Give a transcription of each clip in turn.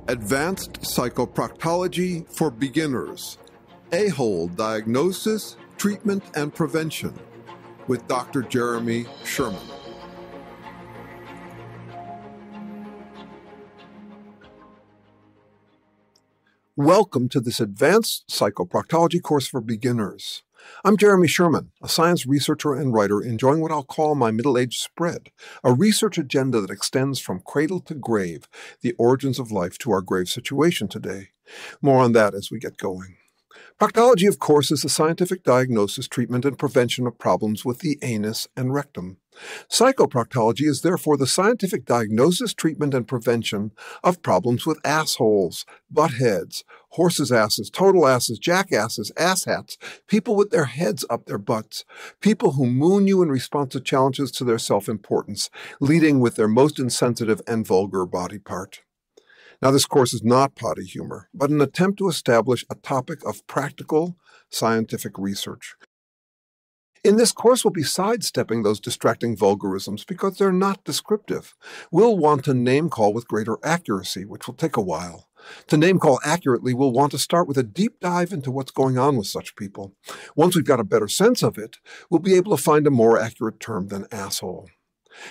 Advanced Psychoproctology for Beginners, A-hole Diagnosis, Treatment, and Prevention with Dr. Jeremy Sherman. Welcome to this Advanced Psychoproctology course for beginners. I'm Jeremy Sherman, a science researcher and writer enjoying what I'll call my middle-age spread, a research agenda that extends from cradle to grave, the origins of life to our grave situation today. More on that as we get going. Proctology, of course, is the scientific diagnosis, treatment, and prevention of problems with the anus and rectum. Psychoproctology is therefore the scientific diagnosis, treatment, and prevention of problems with assholes, butt heads, horses' asses, total asses, jackasses, asshats, people with their heads up their butts, people who moon you in response to challenges to their self-importance, leading with their most insensitive and vulgar body part. Now, this course is not potty humor, but an attempt to establish a topic of practical scientific research. In this course, we'll be sidestepping those distracting vulgarisms because they're not descriptive. We'll want to name-call with greater accuracy, which will take a while. To name-call accurately, we'll want to start with a deep dive into what's going on with such people. Once we've got a better sense of it, we'll be able to find a more accurate term than asshole.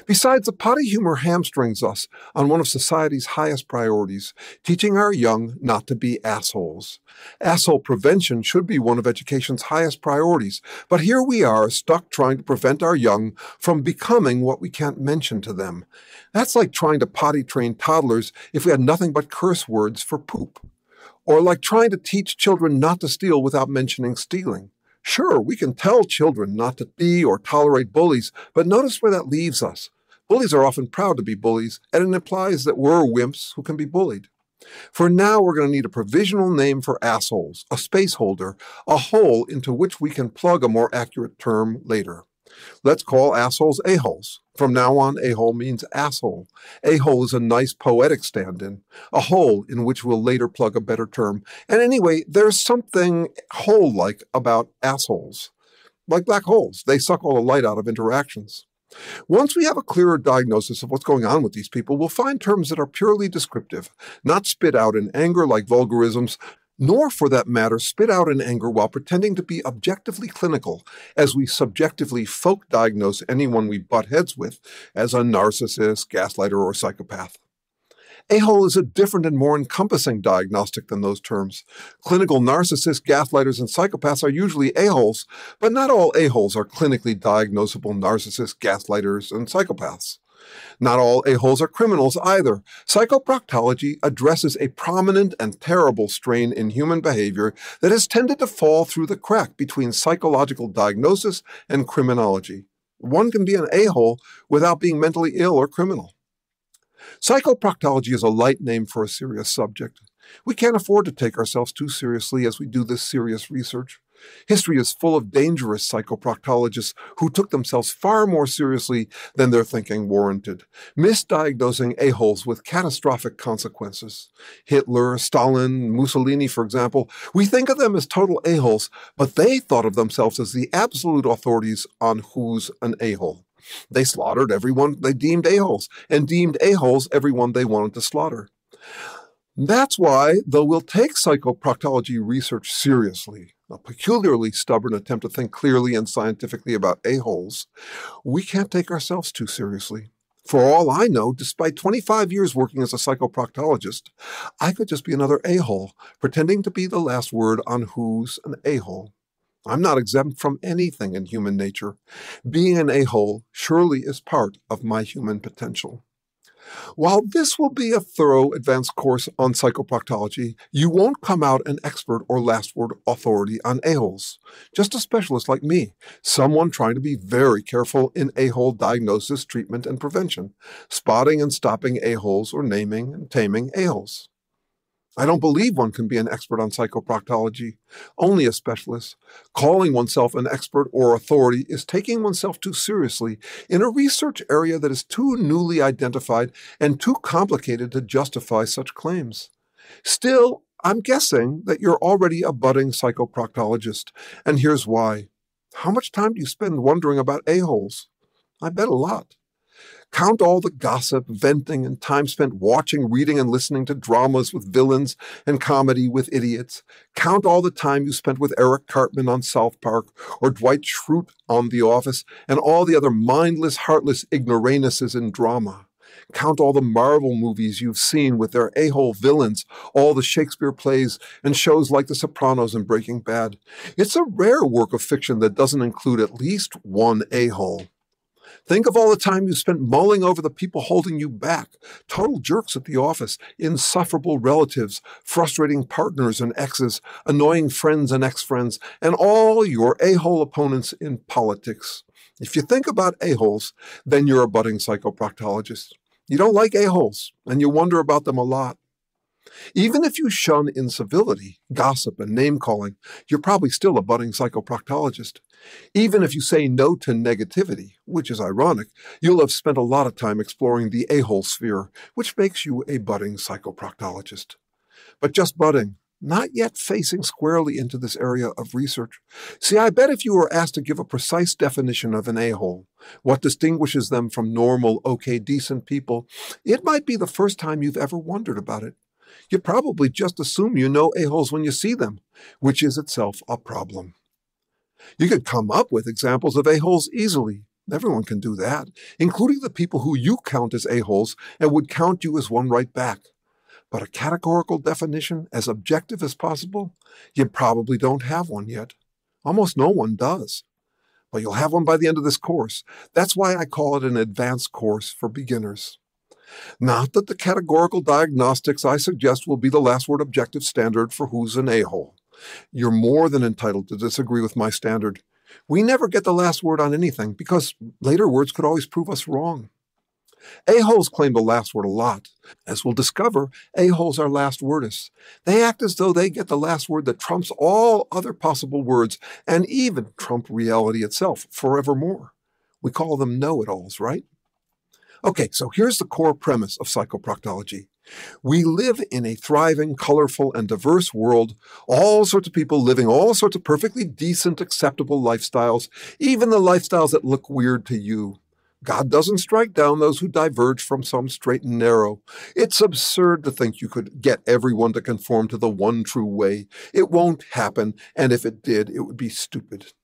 Besides, the potty humor hamstrings us on one of society's highest priorities, teaching our young not to be assholes. Asshole prevention should be one of education's highest priorities, but here we are stuck trying to prevent our young from becoming what we can't mention to them. That's like trying to potty train toddlers if we had nothing but curse words for poop. Or like trying to teach children not to steal without mentioning stealing. Sure, we can tell children not to be or tolerate bullies, but notice where that leaves us. Bullies are often proud to be bullies, and it implies that we're wimps who can be bullied. For now, we're going to need a provisional name for assholes, a space holder, a hole into which we can plug a more accurate term later. Let's call assholes a-holes. From now on, a-hole means asshole. A-hole is a nice poetic stand-in, a hole in which we'll later plug a better term. And anyway, there's something hole-like about assholes. Like black holes, they suck all the light out of interactions. Once we have a clearer diagnosis of what's going on with these people, we'll find terms that are purely descriptive, not spit out in anger like vulgarisms, nor, for that matter, spit out in anger while pretending to be objectively clinical as we subjectively folk diagnose anyone we butt heads with as a narcissist, gaslighter, or psychopath. A-hole is a different and more encompassing diagnostic than those terms. Clinical narcissists, gaslighters, and psychopaths are usually a-holes, but not all a-holes are clinically diagnosable narcissists, gaslighters, and psychopaths. Not all a-holes are criminals either. Psychoproctology addresses a prominent and terrible strain in human behavior that has tended to fall through the crack between psychological diagnosis and criminology. One can be an a-hole without being mentally ill or criminal. Psychoproctology is a light name for a serious subject. We can't afford to take ourselves too seriously as we do this serious research. History is full of dangerous psychoproctologists who took themselves far more seriously than their thinking warranted, misdiagnosing a-holes with catastrophic consequences. Hitler, Stalin, Mussolini, for example, we think of them as total a-holes, but they thought of themselves as the absolute authorities on who's an a-hole. They slaughtered everyone they deemed a-holes, and deemed a-holes everyone they wanted to slaughter. That's why, though we'll take psychoproctology research seriously, a peculiarly stubborn attempt to think clearly and scientifically about a-holes, we can't take ourselves too seriously. For all I know, despite 25 years working as a psychoproctologist, I could just be another a-hole, pretending to be the last word on who's an a-hole. I'm not exempt from anything in human nature. Being an a-hole surely is part of my human potential. While this will be a thorough advanced course on psychoproctology, you won't come out an expert or last word authority on a-holes. Just a specialist like me, someone trying to be very careful in a-hole diagnosis, treatment, and prevention, spotting and stopping a-holes or naming and taming a-holes. I don't believe one can be an expert on psychoproctology, only a specialist. Calling oneself an expert or authority is taking oneself too seriously in a research area that is too newly identified and too complicated to justify such claims. Still, I'm guessing that you're already a budding psychoproctologist, and here's why. How much time do you spend wondering about a-holes? I bet a lot. Count all the gossip, venting, and time spent watching, reading, and listening to dramas with villains and comedy with idiots. Count all the time you spent with Eric Cartman on South Park or Dwight Schrute on The Office and all the other mindless, heartless ignoramuses in drama. Count all the Marvel movies you've seen with their a-hole villains, all the Shakespeare plays and shows like The Sopranos and Breaking Bad. It's a rare work of fiction that doesn't include at least one a-hole. Think of all the time you spent mulling over the people holding you back, total jerks at the office, insufferable relatives, frustrating partners and exes, annoying friends and ex-friends, and all your a-hole opponents in politics. If you think about a-holes, then you're a budding psychoproctologist. You don't like a-holes, and you wonder about them a lot. Even if you shun incivility, gossip, and name-calling, you're probably still a budding psychoproctologist. Even if you say no to negativity, which is ironic, you'll have spent a lot of time exploring the a-hole sphere, which makes you a budding psychoproctologist. But just budding, not yet facing squarely into this area of research. See, I bet if you were asked to give a precise definition of an a-hole, what distinguishes them from normal, okay, decent people, it might be the first time you've ever wondered about it. You probably just assume you know a-holes when you see them, which is itself a problem. You could come up with examples of a-holes easily. Everyone can do that, including the people who you count as a-holes and would count you as one right back. But a categorical definition as objective as possible, you probably don't have one yet. Almost no one does. But you'll have one by the end of this course. That's why I call it an advanced course for beginners. Not that the categorical diagnostics I suggest will be the last word objective standard for who's an a-hole. You're more than entitled to disagree with my standard. We never get the last word on anything because later words could always prove us wrong. A-holes claim the last word a lot. As we'll discover, a-holes are last wordists. They act as though they get the last word that trumps all other possible words and even trump reality itself forevermore. We call them know-it-alls, right? Okay, so here's the core premise of psychoproctology. We live in a thriving, colorful, and diverse world, all sorts of people living all sorts of perfectly decent, acceptable lifestyles, even the lifestyles that look weird to you. God doesn't strike down those who diverge from some straight and narrow. It's absurd to think you could get everyone to conform to the one true way. It won't happen, and if it did, it would be stupid.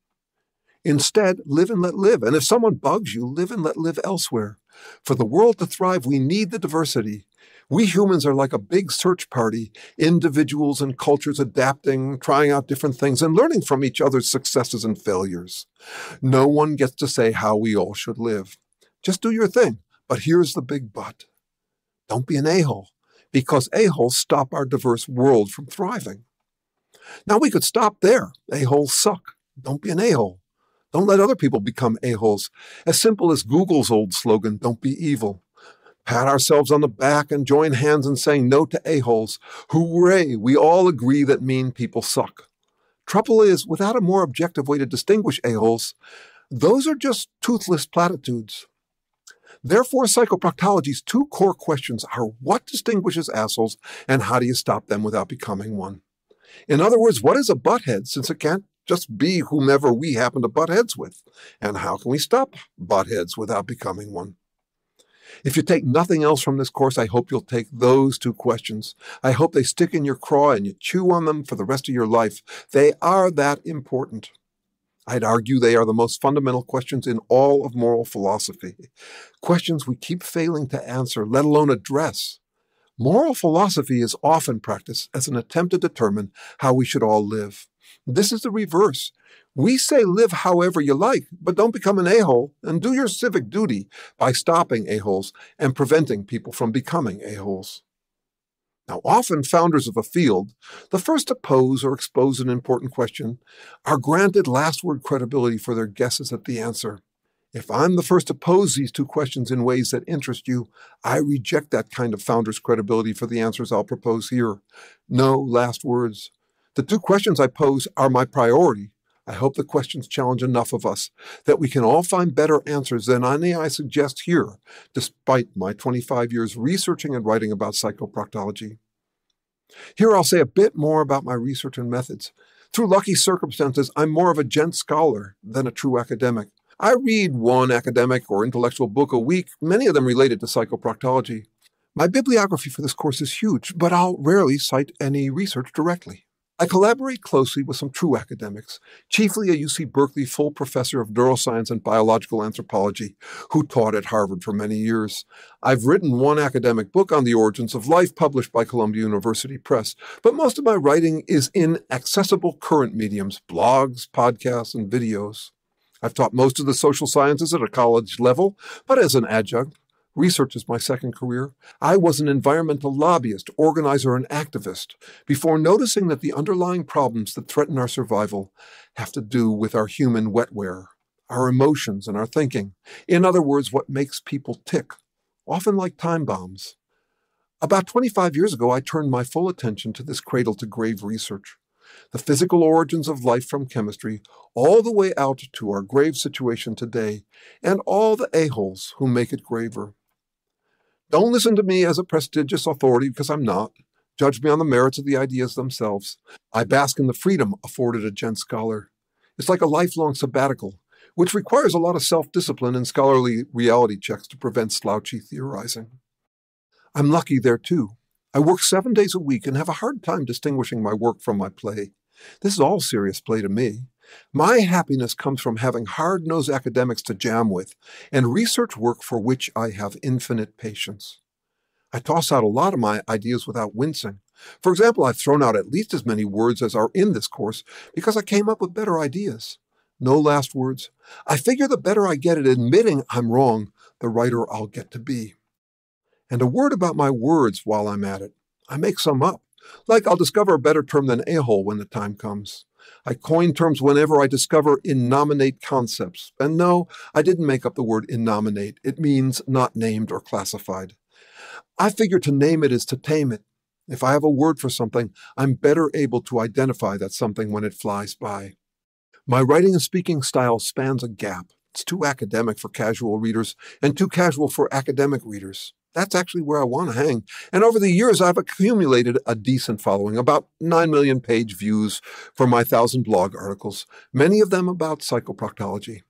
Instead, live and let live, and if someone bugs you, live and let live elsewhere. For the world to thrive, we need the diversity. We humans are like a big search party, individuals and cultures adapting, trying out different things, and learning from each other's successes and failures. No one gets to say how we all should live. Just do your thing, but here's the big but. Don't be an a-hole, because a-holes stop our diverse world from thriving. Now we could stop there. A-holes suck. Don't be an a-hole. Don't let other people become a-holes. As simple as Google's old slogan, don't be evil. Pat ourselves on the back and join hands in saying no to a-holes. Hooray, we all agree that mean people suck. Trouble is, without a more objective way to distinguish a-holes, those are just toothless platitudes. Therefore, psychoproctology's two core questions are what distinguishes assholes and how do you stop them without becoming one? In other words, what is a butthead, since it can't just be whomever we happen to butt heads with? And how can we stop butt heads without becoming one? If you take nothing else from this course, I hope you'll take those two questions. I hope they stick in your craw and you chew on them for the rest of your life. They are that important. I'd argue they are the most fundamental questions in all of moral philosophy. Questions we keep failing to answer, let alone address. Moral philosophy is often practiced as an attempt to determine how we should all live. This is the reverse. We say live however you like, but don't become an a-hole, and do your civic duty by stopping a-holes and preventing people from becoming a-holes. Now, often founders of a field, the first to pose or expose an important question, are granted last word credibility for their guesses at the answer. If I'm the first to pose these two questions in ways that interest you, I reject that kind of founder's credibility for the answers I'll propose here. No last words. The two questions I pose are my priority. I hope the questions challenge enough of us that we can all find better answers than any I suggest here, despite my 25 years researching and writing about psychoproctology. Here I'll say a bit more about my research and methods. Through lucky circumstances, I'm more of a gent scholar than a true academic. I read one academic or intellectual book a week, many of them related to psychoproctology. My bibliography for this course is huge, but I'll rarely cite any research directly. I collaborate closely with some true academics, chiefly a UC Berkeley full professor of neuroscience and biological anthropology, who taught at Harvard for many years. I've written one academic book on the origins of life published by Columbia University Press, but most of my writing is in accessible current mediums, blogs, podcasts, and videos. I've taught most of the social sciences at a college level, but as an adjunct. Research is my second career. I was an environmental lobbyist, organizer, and activist before noticing that the underlying problems that threaten our survival have to do with our human wetware, our emotions, and our thinking. In other words, what makes people tick, often like time bombs. About 25 years ago, I turned my full attention to this cradle-to-grave research, the physical origins of life from chemistry, all the way out to our grave situation today, and all the a-holes who make it graver. Don't listen to me as a prestigious authority because I'm not. Judge me on the merits of the ideas themselves. I bask in the freedom afforded a gent scholar. It's like a lifelong sabbatical, which requires a lot of self-discipline and scholarly reality checks to prevent slouchy theorizing. I'm lucky there too. I work 7 days a week and have a hard time distinguishing my work from my play. This is all serious play to me. My happiness comes from having hard-nosed academics to jam with and research work for which I have infinite patience. I toss out a lot of my ideas without wincing. For example, I've thrown out at least as many words as are in this course because I came up with better ideas. No last words. I figure the better I get at admitting I'm wrong, the righter I'll get to be. And a word about my words while I'm at it. I make some up. Like I'll discover a better term than a-hole when the time comes. I coin terms whenever I discover innominate concepts. And no, I didn't make up the word innominate. It means not named or classified. I figure to name it is to tame it. If I have a word for something, I'm better able to identify that something when it flies by. My writing and speaking style spans a gap. It's too academic for casual readers and too casual for academic readers. That's actually where I want to hang. And over the years, I've accumulated a decent following, about 9 million page views for my 1,000 blog articles, many of them about psychoproctology.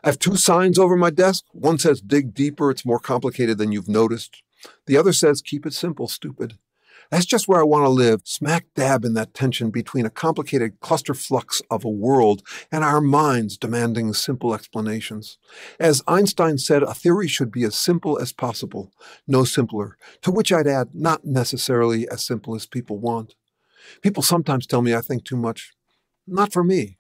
I have 2 signs over my desk. One says, dig deeper, it's more complicated than you've noticed. The other says, keep it simple, stupid. That's just where I want to live, smack dab in that tension between a complicated clusterflux of a world and our minds demanding simple explanations. As Einstein said, a theory should be as simple as possible, no simpler, to which I'd add, not necessarily as simple as people want. People sometimes tell me I think too much. Not for me.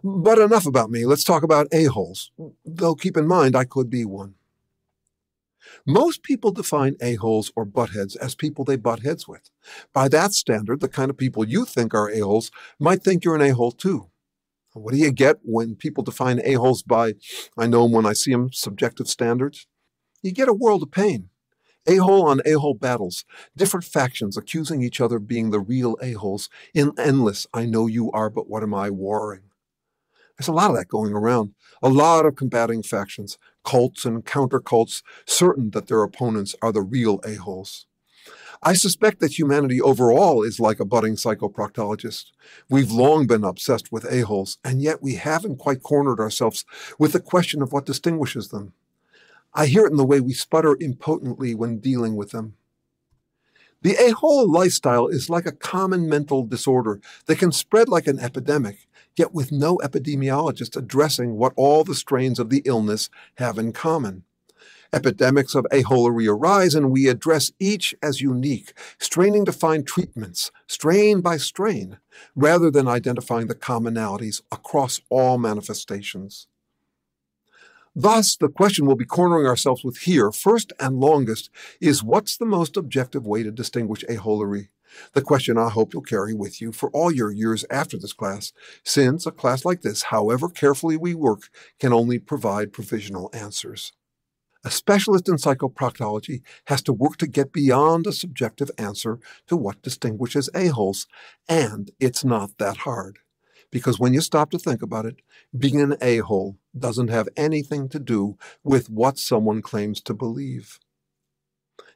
But enough about me. Let's talk about a-holes, though keep in mind I could be one. Most people define a-holes or buttheads as people they butt heads with. By that standard, the kind of people you think are a-holes might think you're an a-hole too. What do you get when people define a-holes by, I know them when I see them, subjective standards? You get a world of pain. A-hole on a-hole battles, different factions accusing each other of being the real a-holes in endless, I know you are, but what am I warring? There's a lot of that going around. A lot of combating factions, cults and counter-cults, certain that their opponents are the real a-holes. I suspect that humanity overall is like a budding psychoproctologist. We've long been obsessed with a-holes, and yet we haven't quite cornered ourselves with the question of what distinguishes them. I hear it in the way we sputter impotently when dealing with them. The a-hole lifestyle is like a common mental disorder that can spread like an epidemic, yet with no epidemiologist addressing what all the strains of the illness have in common. Epidemics of aholery arise, and we address each as unique, straining to find treatments, strain by strain, rather than identifying the commonalities across all manifestations. Thus, the question we'll be cornering ourselves with here, first and longest, is what's the most objective way to distinguish aholery? The question I hope you'll carry with you for all your years after this class, since a class like this, however carefully we work, can only provide provisional answers. A specialist in psychoproctology has to work to get beyond a subjective answer to what distinguishes a-holes, and it's not that hard. Because when you stop to think about it, being an a-hole doesn't have anything to do with what someone claims to believe.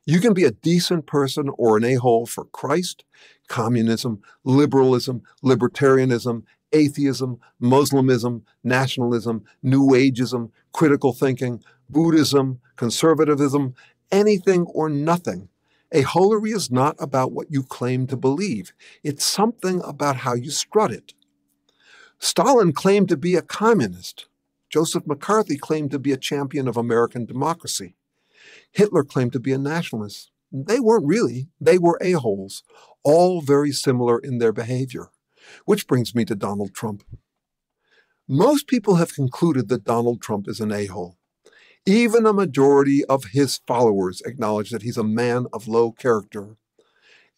You can be a decent person or an a-hole for Christ, communism, liberalism, libertarianism, atheism, Muslimism, nationalism, New Ageism, critical thinking, Buddhism, conservatism, anything or nothing. Aholery is not about what you claim to believe. It's something about how you strut it. Stalin claimed to be a communist. Joseph McCarthy claimed to be a champion of American democracy. Hitler claimed to be a nationalist. They weren't really. They were a-holes, all very similar in their behavior. Which brings me to Donald Trump. Most people have concluded that Donald Trump is an a-hole. Even a majority of his followers acknowledge that he's a man of low character.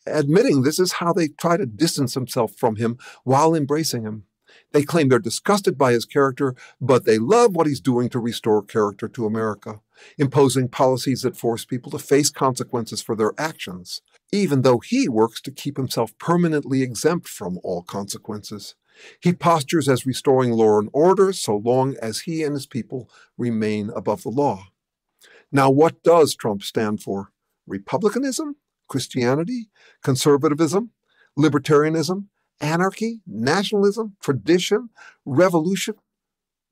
Admitting this is how they try to distance themselves from him while embracing him. They claim they're disgusted by his character, but they love what he's doing to restore character to America, imposing policies that force people to face consequences for their actions, even though he works to keep himself permanently exempt from all consequences. He postures as restoring law and order so long as he and his people remain above the law. Now, what does Trump stand for? Republicanism? Christianity? Conservatism? Libertarianism? Anarchy? Nationalism? Tradition? Revolution?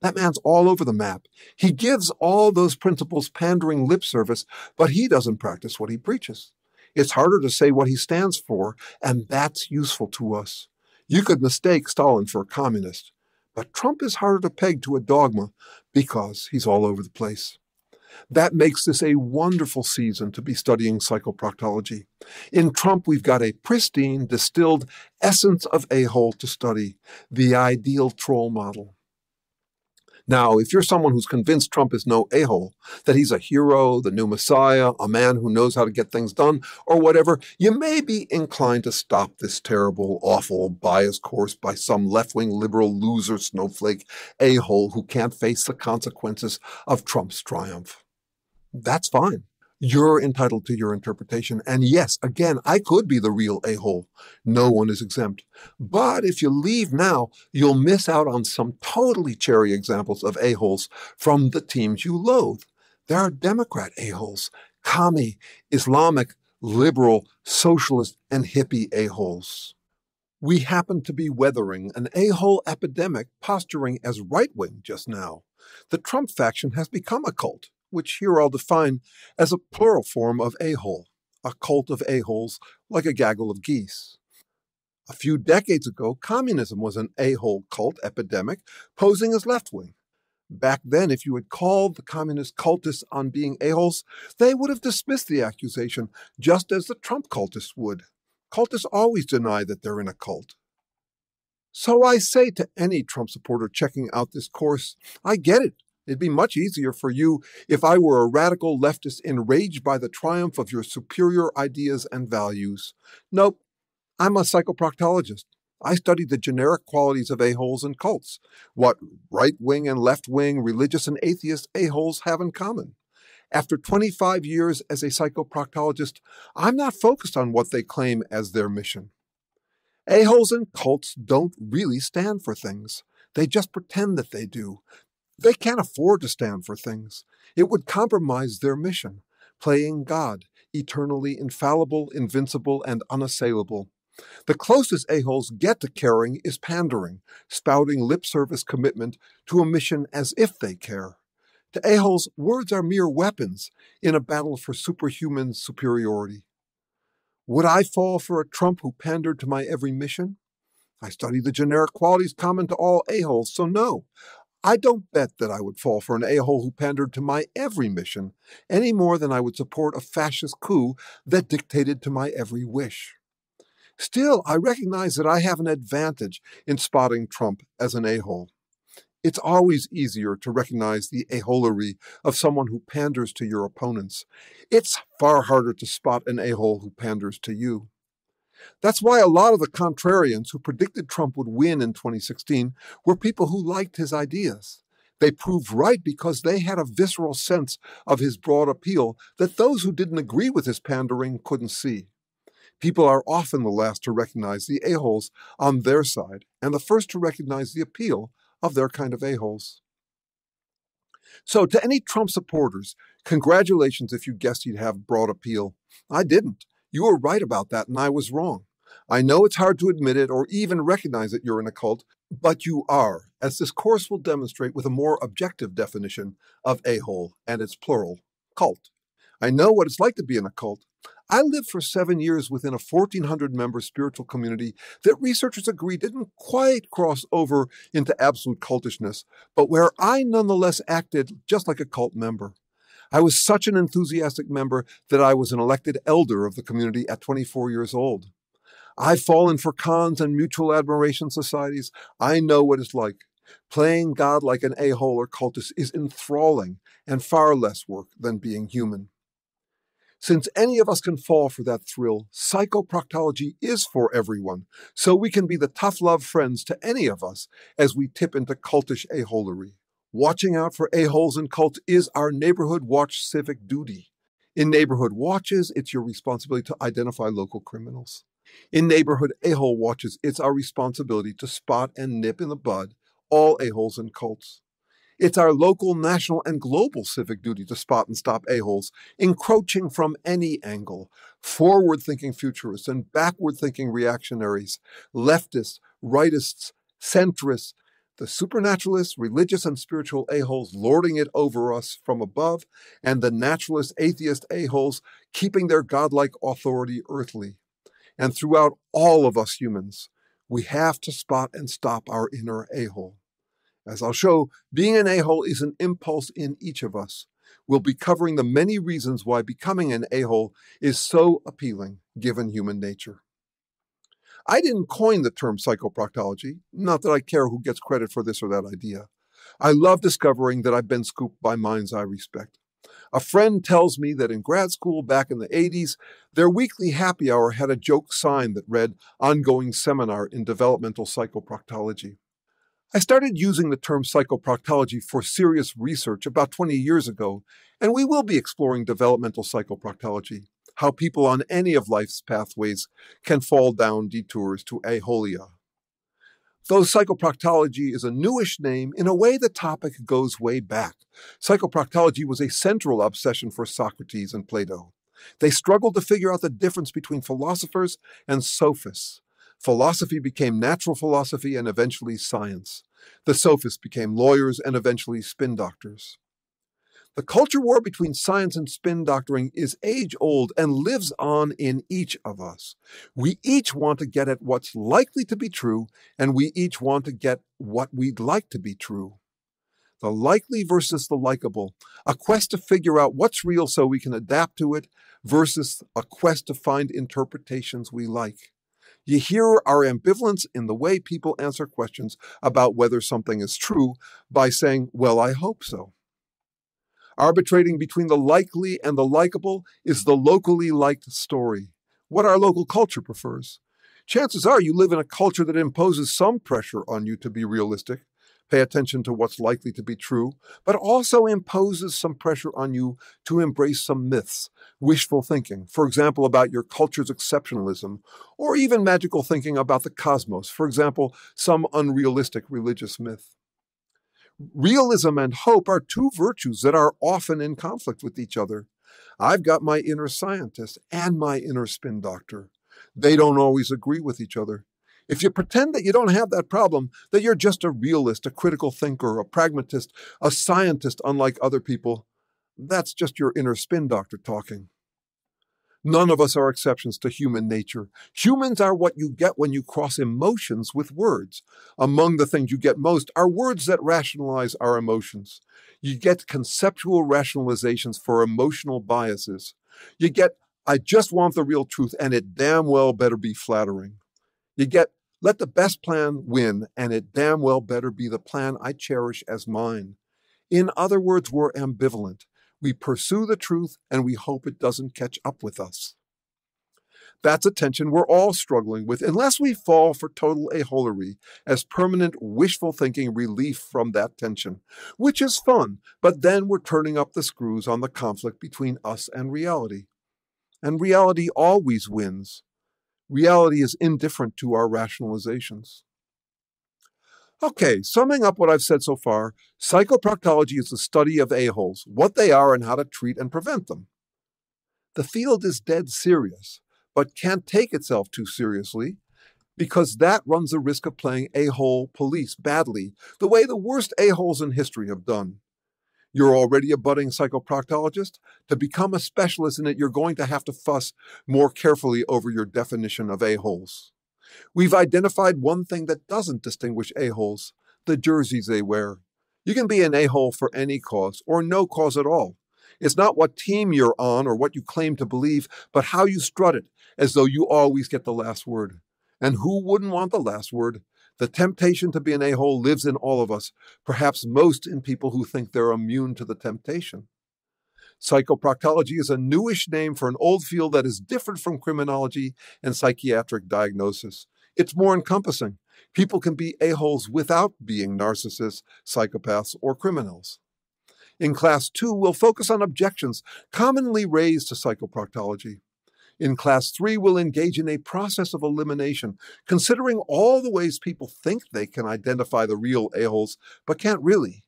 That man's all over the map. He gives all those principles pandering lip service, but he doesn't practice what he preaches. It's harder to say what he stands for, and that's useful to us. You could mistake Stalin for a communist, but Trump is harder to peg to a dogma because he's all over the place. That makes this a wonderful season to be studying psychoproctology. In Trump, we've got a pristine, distilled essence of a-hole to study, the ideal troll model. Now, if you're someone who's convinced Trump is no a-hole, that he's a hero, the new messiah, a man who knows how to get things done, or whatever, you may be inclined to stop this terrible, awful, biased course by some left-wing liberal loser snowflake a-hole who can't face the consequences of Trump's triumph. That's fine. You're entitled to your interpretation. And yes, again, I could be the real a-hole. No one is exempt. But if you leave now, you'll miss out on some totally cherry examples of a-holes from the teams you loathe. There are Democrat a-holes, commie, Islamic, liberal, socialist, and hippie a-holes. We happen to be weathering an a-hole epidemic posturing as right-wing just now. The Trump faction has become a cult, which here I'll define as a plural form of a-hole, a cult of a-holes like a gaggle of geese. A few decades ago, communism was an a-hole cult epidemic posing as left-wing. Back then, if you had called the communist cultists on being a-holes, they would have dismissed the accusation, just as the Trump cultists would. Cultists always deny that they're in a cult. So I say to any Trump supporter checking out this course, I get it. It'd be much easier for you if I were a radical leftist enraged by the triumph of your superior ideas and values. Nope, I'm a psychoproctologist. I study the generic qualities of a-holes and cults, what right-wing and left-wing, religious and atheist a-holes have in common. After 25 years as a psychoproctologist, I'm not focused on what they claim as their mission. A-holes and cults don't really stand for things. They just pretend that they do. They can't afford to stand for things. It would compromise their mission, playing God, eternally infallible, invincible, and unassailable. The closest a-holes get to caring is pandering, spouting lip service commitment to a mission as if they care. To a-holes, words are mere weapons in a battle for superhuman superiority. Would I fall for a Trump who pandered to my every mission? I study the generic qualities common to all a-holes, so no. I don't bet that I would fall for an a-hole who pandered to my every mission, any more than I would support a fascist coup that dictated to my every wish. Still, I recognize that I have an advantage in spotting Trump as an a-hole. It's always easier to recognize the aholery of someone who panders to your opponents. It's far harder to spot an a-hole who panders to you. That's why a lot of the contrarians who predicted Trump would win in 2016 were people who liked his ideas. They proved right because they had a visceral sense of his broad appeal that those who didn't agree with his pandering couldn't see. People are often the last to recognize the a-holes on their side and the first to recognize the appeal of their kind of a-holes. So to any Trump supporters, congratulations if you guessed he'd have broad appeal. I didn't. You were right about that, and I was wrong. I know it's hard to admit it or even recognize that you're in a cult, but you are, as this course will demonstrate with a more objective definition of a-hole and its plural, cult. I know what it's like to be in a cult. I lived for 7 years within a 1,400-member spiritual community that researchers agree didn't quite cross over into absolute cultishness, but where I nonetheless acted just like a cult member. I was such an enthusiastic member that I was an elected elder of the community at 24 years old. I've fallen for cons and mutual admiration societies. I know what it's like. Playing God like an a-hole or cultist is enthralling and far less work than being human. Since any of us can fall for that thrill, psychoproctology is for everyone, so we can be the tough love friends to any of us as we tip into cultish aholery. Watching out for a-holes and cults is our neighborhood watch civic duty. In neighborhood watches, it's your responsibility to identify local criminals. In neighborhood a-hole watches, it's our responsibility to spot and nip in the bud all a-holes and cults. It's our local, national, and global civic duty to spot and stop a-holes, encroaching from any angle, forward-thinking futurists and backward-thinking reactionaries, leftists, rightists, centrists, the supernaturalists, religious and spiritual a-holes lording it over us from above, and the naturalist, atheist a-holes keeping their godlike authority earthly. And throughout all of us humans, we have to spot and stop our inner a-hole. As I'll show, being an a-hole is an impulse in each of us. We'll be covering the many reasons why becoming an a-hole is so appealing, given human nature. I didn't coin the term psychoproctology, not that I care who gets credit for this or that idea. I love discovering that I've been scooped by minds I respect. A friend tells me that in grad school back in the 80s, their weekly happy hour had a joke sign that read, "Ongoing Seminar in Developmental Psychoproctology." I started using the term psychoproctology for serious research about 20 years ago, and we will be exploring developmental psychoproctology, how people on any of life's pathways can fall down detours to aholia. Though psychoproctology is a newish name, in a way the topic goes way back. Psychoproctology was a central obsession for Socrates and Plato. They struggled to figure out the difference between philosophers and sophists. Philosophy became natural philosophy and eventually science. The sophists became lawyers and eventually spin doctors. The culture war between science and spin doctoring is age-old and lives on in each of us. We each want to get at what's likely to be true, and we each want to get what we'd like to be true. The likely versus the likable, a quest to figure out what's real so we can adapt to it, versus a quest to find interpretations we like. You hear our ambivalence in the way people answer questions about whether something is true by saying, "Well, I hope so." Arbitrating between the likely and the likable is the locally liked story, what our local culture prefers. Chances are you live in a culture that imposes some pressure on you to be realistic, pay attention to what's likely to be true, but also imposes some pressure on you to embrace some myths, wishful thinking, for example, about your culture's exceptionalism, or even magical thinking about the cosmos, for example, some unrealistic religious myth. Realism and hope are two virtues that are often in conflict with each other. I've got my inner scientist and my inner spin doctor. They don't always agree with each other. If you pretend that you don't have that problem, that you're just a realist, a critical thinker, a pragmatist, a scientist unlike other people, that's just your inner spin doctor talking. None of us are exceptions to human nature. Humans are what you get when you cross emotions with words. Among the things you get most are words that rationalize our emotions. You get conceptual rationalizations for emotional biases. You get, "I just want the real truth, and it damn well better be flattering." You get, "Let the best plan win, and it damn well better be the plan I cherish as mine." In other words, we're ambivalent. We pursue the truth, and we hope it doesn't catch up with us. That's a tension we're all struggling with, unless we fall for total aholery as permanent wishful thinking relief from that tension, which is fun, but then we're turning up the screws on the conflict between us and reality. And reality always wins. Reality is indifferent to our rationalizations. Okay, summing up what I've said so far, psychoproctology is the study of a-holes, what they are and how to treat and prevent them. The field is dead serious, but can't take itself too seriously, because that runs the risk of playing a-hole police badly, the way the worst a-holes in history have done. You're already a budding psychoproctologist. To become a specialist in it, you're going to have to fuss more carefully over your definition of a-holes. We've identified one thing that doesn't distinguish a-holes: the jerseys they wear. You can be an a-hole for any cause, or no cause at all. It's not what team you're on or what you claim to believe, but how you strut it, as though you always get the last word. And who wouldn't want the last word? The temptation to be an a-hole lives in all of us, perhaps most in people who think they're immune to the temptation. Psychoproctology is a newish name for an old field that is different from criminology and psychiatric diagnosis. It's more encompassing. People can be a-holes without being narcissists, psychopaths, or criminals. In Class 2, we'll focus on objections commonly raised to psychoproctology. In Class 3, we'll engage in a process of elimination, considering all the ways people think they can identify the real a-holes, but can't really,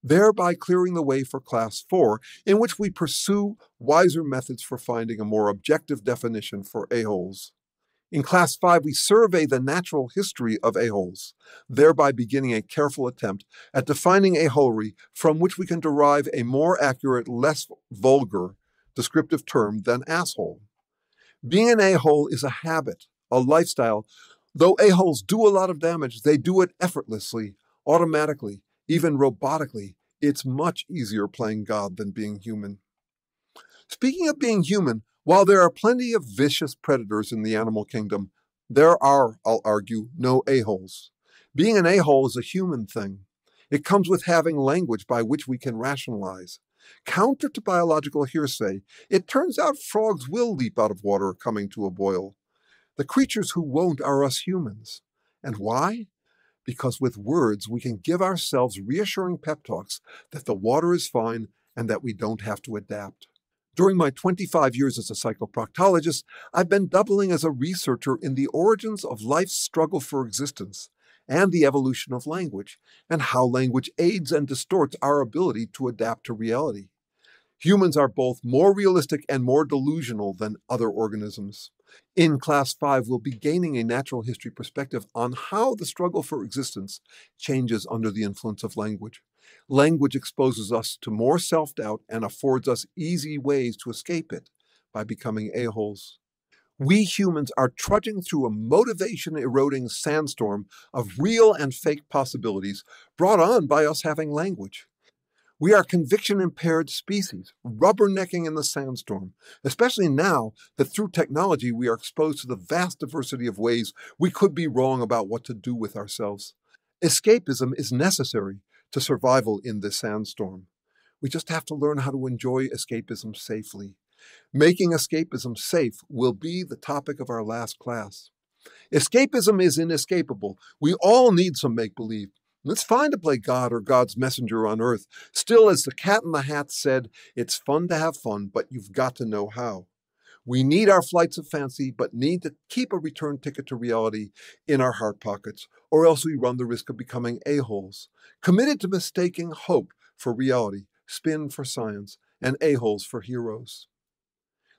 thereby clearing the way for Class 4, in which we pursue wiser methods for finding a more objective definition for a-holes. In Class 5, we survey the natural history of a-holes, thereby beginning a careful attempt at defining aholery, from which we can derive a more accurate, less vulgar descriptive term than asshole. Being an a-hole is a habit, a lifestyle. Though a-holes do a lot of damage, they do it effortlessly, automatically, even robotically. It's much easier playing God than being human. Speaking of being human, while there are plenty of vicious predators in the animal kingdom, there are, I'll argue, no a-holes. Being an a-hole is a human thing. It comes with having language by which we can rationalize. Counter to biological hearsay, it turns out frogs will leap out of water coming to a boil. The creatures who won't are us humans. And why? Because with words we can give ourselves reassuring pep talks that the water is fine and that we don't have to adapt. During my 25 years as a psychoproctologist, I've been doubling as a researcher in the origins of life's struggle for existence and the evolution of language, and how language aids and distorts our ability to adapt to reality. Humans are both more realistic and more delusional than other organisms. In Class 5, we'll be gaining a natural history perspective on how the struggle for existence changes under the influence of language. Language exposes us to more self-doubt and affords us easy ways to escape it by becoming a-holes. We humans are trudging through a motivation-eroding sandstorm of real and fake possibilities brought on by us having language. We are conviction-impaired species, rubbernecking in the sandstorm, especially now that through technology we are exposed to the vast diversity of ways we could be wrong about what to do with ourselves. Escapism is necessary to survival in this sandstorm. We just have to learn how to enjoy escapism safely. Making escapism safe will be the topic of our last class. Escapism is inescapable. We all need some make-believe. It's fine to play God or God's messenger on earth. Still, as the Cat in the Hat said, it's fun to have fun, but you've got to know how. We need our flights of fancy, but need to keep a return ticket to reality in our heart pockets, or else we run the risk of becoming a-holes, committed to mistaking hope for reality, spin for science, and a-holes for heroes.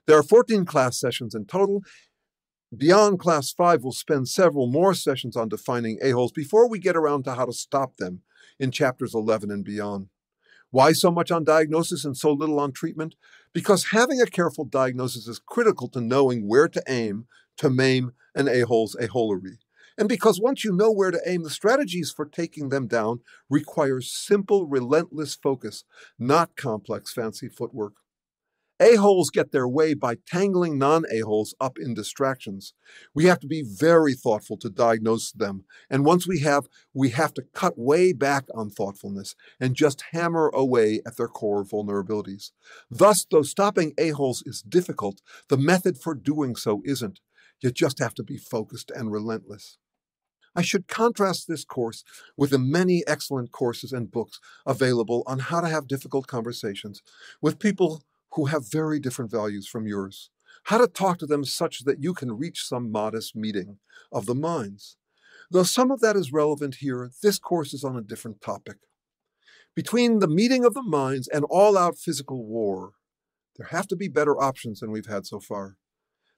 There are 14 class sessions in total. Beyond Class 5, we'll spend several more sessions on defining a-holes before we get around to how to stop them in chapters 11 and beyond. Why so much on diagnosis and so little on treatment? Because having a careful diagnosis is critical to knowing where to aim to maim an a-hole's aholery. And because once you know where to aim, the strategies for taking them down require simple, relentless focus, not complex, fancy footwork. A-holes get their way by tangling non-a-holes up in distractions. We have to be very thoughtful to diagnose them, and once we have to cut way back on thoughtfulness and just hammer away at their core vulnerabilities. Thus, though stopping a-holes is difficult, the method for doing so isn't. You just have to be focused and relentless. I should contrast this course with the many excellent courses and books available on how to have difficult conversations with people who have very different values from yours, how to talk to them such that you can reach some modest meeting of the minds. Though some of that is relevant here, this course is on a different topic. Between the meeting of the minds and all-out physical war, there have to be better options than we've had so far.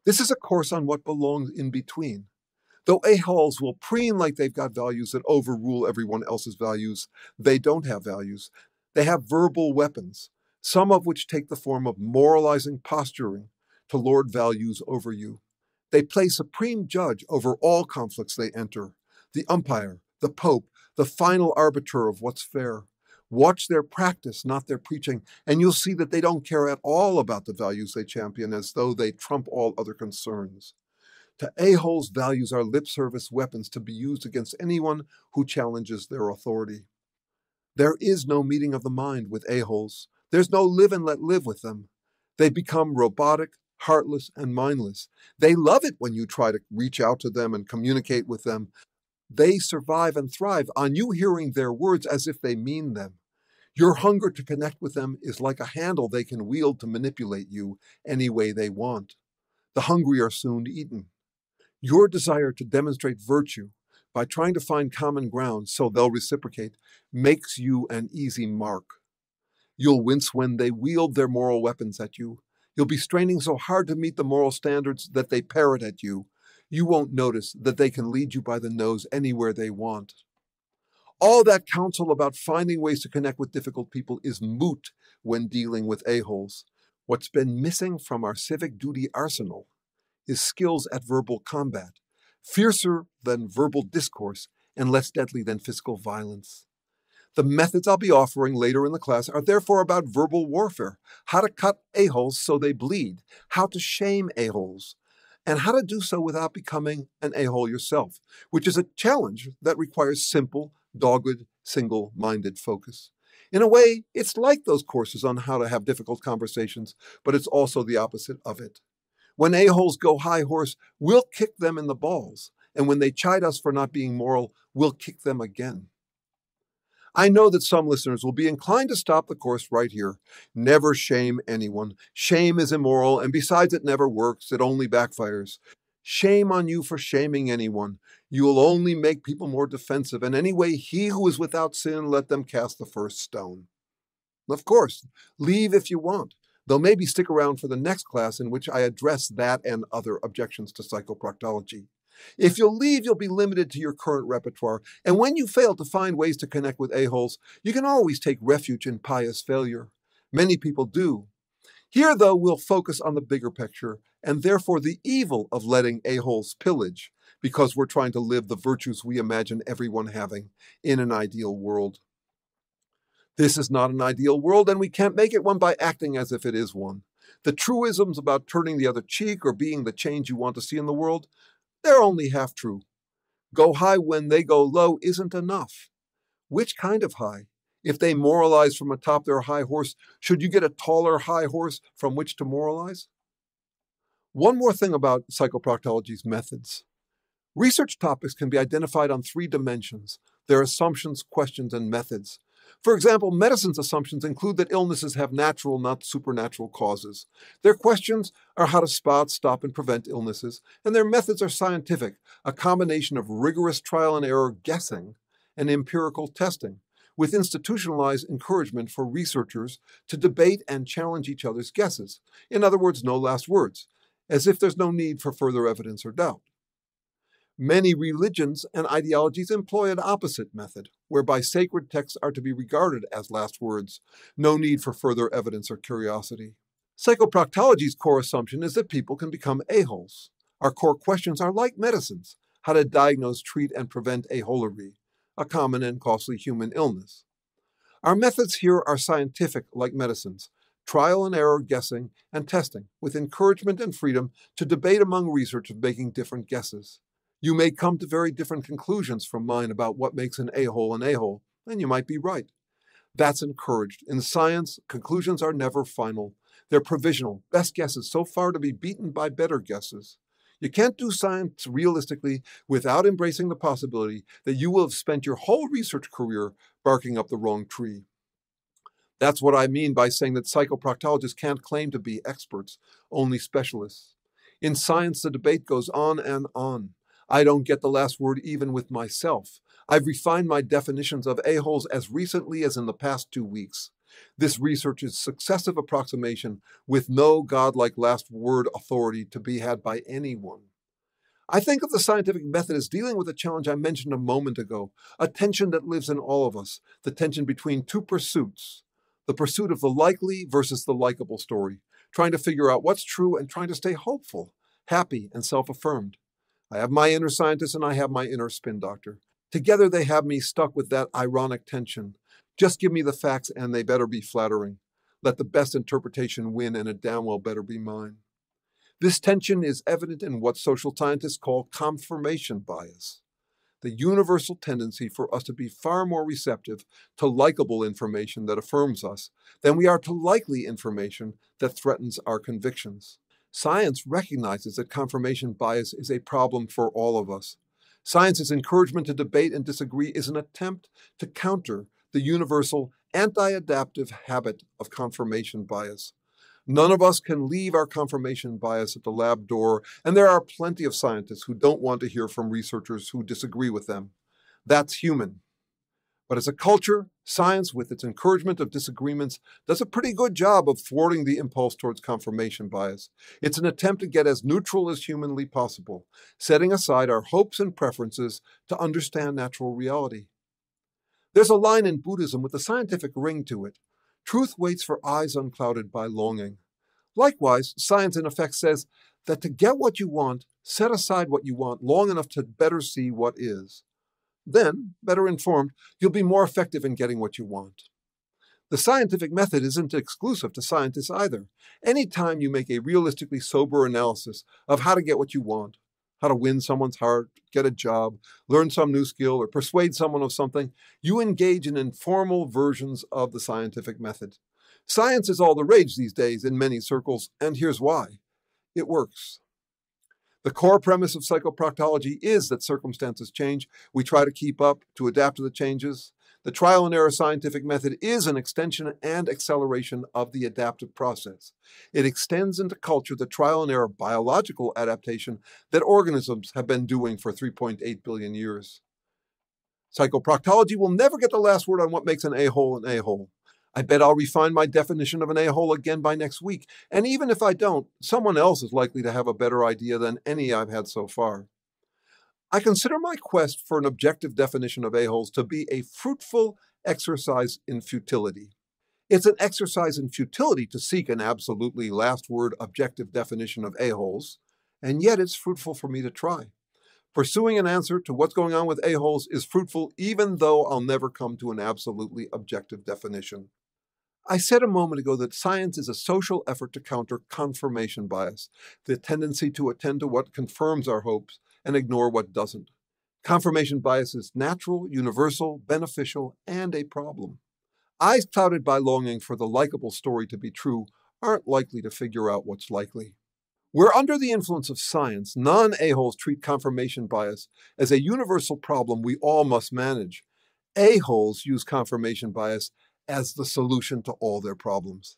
This is a course on what belongs in between. Though aholes will preen like they've got values that overrule everyone else's values, they don't have values. They have verbal weapons, some of which take the form of moralizing posturing to lord values over you. They play supreme judge over all conflicts they enter, the umpire, the pope, the final arbiter of what's fair. Watch their practice, not their preaching, and you'll see that they don't care at all about the values they champion as though they trump all other concerns. To aholes, values are lip service weapons to be used against anyone who challenges their authority. There is no meeting of the mind with aholes. There's no live and let live with them. They become robotic, heartless, and mindless. They love it when you try to reach out to them and communicate with them. They survive and thrive on you hearing their words as if they mean them. Your hunger to connect with them is like a handle they can wield to manipulate you any way they want. The hungry are soon eaten. Your desire to demonstrate virtue by trying to find common ground so they'll reciprocate makes you an easy mark. You'll wince when they wield their moral weapons at you. You'll be straining so hard to meet the moral standards that they parrot at you. You won't notice that they can lead you by the nose anywhere they want. All that counsel about finding ways to connect with difficult people is moot when dealing with aholes. What's been missing from our civic duty arsenal is skills at verbal combat, fiercer than verbal discourse and less deadly than physical violence. The methods I'll be offering later in the class are therefore about verbal warfare, how to cut aholes so they bleed, how to shame aholes, and how to do so without becoming an a-hole yourself, which is a challenge that requires simple, dogged, single-minded focus. In a way, it's like those courses on how to have difficult conversations, but it's also the opposite of it. When a-holes go high horse, we'll kick them in the balls, and when they chide us for not being moral, we'll kick them again. I know that some listeners will be inclined to stop the course right here. Never shame anyone. Shame is immoral, and besides, it never works. It only backfires. Shame on you for shaming anyone. You will only make people more defensive, and anyway, he who is without sin, let them cast the first stone. Of course, leave if you want, though maybe stick around for the next class in which I address that and other objections to psychoproctology. If you'll leave, you'll be limited to your current repertoire, and when you fail to find ways to connect with a-holes, you can always take refuge in pious failure. Many people do. Here, though, we'll focus on the bigger picture, and therefore the evil of letting a-holes pillage, because we're trying to live the virtues we imagine everyone having in an ideal world. This is not an ideal world, and we can't make it one by acting as if it is one. The truisms about turning the other cheek or being the change you want to see in the world, they're only half true. Go high when they go low isn't enough. Which kind of high? If they moralize from atop their high horse, should you get a taller high horse from which to moralize? One more thing about psychoproctology's methods. Research topics can be identified on 3 dimensions: their assumptions, questions, and methods. For example, medicine's assumptions include that illnesses have natural, not supernatural causes. Their questions are how to spot, stop, and prevent illnesses, and their methods are scientific, a combination of rigorous trial and error guessing and empirical testing, with institutionalized encouragement for researchers to debate and challenge each other's guesses. In other words, no last words, as if there's no need for further evidence or doubt. Many religions and ideologies employ an opposite method, whereby sacred texts are to be regarded as last words, no need for further evidence or curiosity. Psychoproctology's core assumption is that people can become a-holes. Our core questions are like medicines: how to diagnose, treat, and prevent aholery, a common and costly human illness. Our methods here are scientific, like medicines: trial and error guessing and testing, with encouragement and freedom to debate among researchers making different guesses. You may come to very different conclusions from mine about what makes an a-hole, and you might be right. That's encouraged. In science, conclusions are never final. They're provisional, best guesses so far to be beaten by better guesses. You can't do science realistically without embracing the possibility that you will have spent your whole research career barking up the wrong tree. That's what I mean by saying that psychoproctologists can't claim to be experts, only specialists. In science, the debate goes on and on. I don't get the last word even with myself. I've refined my definitions of a-holes as recently as in the past 2 weeks. This research is successive approximation with no godlike last word authority to be had by anyone. I think of the scientific method as dealing with the challenge I mentioned a moment ago, a tension that lives in all of us, the tension between two pursuits, the pursuit of the likely versus the likable story, trying to figure out what's true and trying to stay hopeful, happy, and self-affirmed. I have my inner scientist and I have my inner spin doctor. Together they have me stuck with that ironic tension. Just give me the facts and they better be flattering. Let the best interpretation win and it damn well better be mine. This tension is evident in what social scientists call confirmation bias, the universal tendency for us to be far more receptive to likable information that affirms us than we are to likely information that threatens our convictions. Science recognizes that confirmation bias is a problem for all of us. Science's encouragement to debate and disagree is an attempt to counter the universal anti-adaptive habit of confirmation bias. None of us can leave our confirmation bias at the lab door, and there are plenty of scientists who don't want to hear from researchers who disagree with them. That's human. But as a culture, science, with its encouragement of disagreements, does a pretty good job of thwarting the impulse towards confirmation bias. It's an attempt to get as neutral as humanly possible, setting aside our hopes and preferences to understand natural reality. There's a line in Buddhism with a scientific ring to it. Truth waits for eyes unclouded by longing. Likewise, science in effect says that to get what you want, set aside what you want long enough to better see what is. Then, better informed, you'll be more effective in getting what you want. The scientific method isn't exclusive to scientists either. Anytime you make a realistically sober analysis of how to get what you want, how to win someone's heart, get a job, learn some new skill, or persuade someone of something, you engage in informal versions of the scientific method. Science is all the rage these days in many circles, and here's why. It works. The core premise of psychoproctology is that circumstances change. We try to keep up, to adapt to the changes. The trial and error scientific method is an extension and acceleration of the adaptive process. It extends into culture the trial and error biological adaptation that organisms have been doing for 3.8 billion years. Psychoproctology will never get the last word on what makes an a-hole an a-hole. I bet I'll refine my definition of an a-hole again by next week, and even if I don't, someone else is likely to have a better idea than any I've had so far. I consider my quest for an objective definition of a-holes to be a fruitful exercise in futility. It's an exercise in futility to seek an absolutely last word objective definition of a-holes, and yet it's fruitful for me to try. Pursuing an answer to what's going on with a-holes is fruitful even though I'll never come to an absolutely objective definition. I said a moment ago that science is a social effort to counter confirmation bias, the tendency to attend to what confirms our hopes and ignore what doesn't. Confirmation bias is natural, universal, beneficial, and a problem. Eyes clouded by longing for the likable story to be true aren't likely to figure out what's likely. Where under the influence of science, non-a-holes treat confirmation bias as a universal problem we all must manage. A-holes use confirmation bias as the solution to all their problems.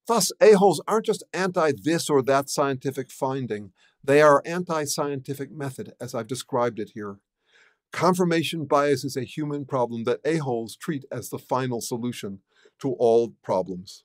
Thus, a-holes aren't just anti-this or that scientific finding. They are anti-scientific method, as I've described it here. Confirmation bias is a human problem that a-holes treat as the final solution to all problems.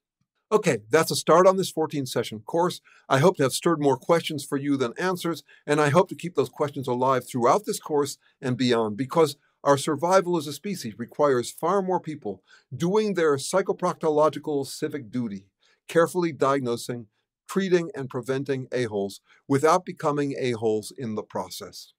Okay, that's a start on this 14-session course. I hope to have stirred more questions for you than answers, and I hope to keep those questions alive throughout this course and beyond, because our survival as a species requires far more people doing their psychoproctological civic duty, carefully diagnosing, treating, and preventing a-holes without becoming a-holes in the process.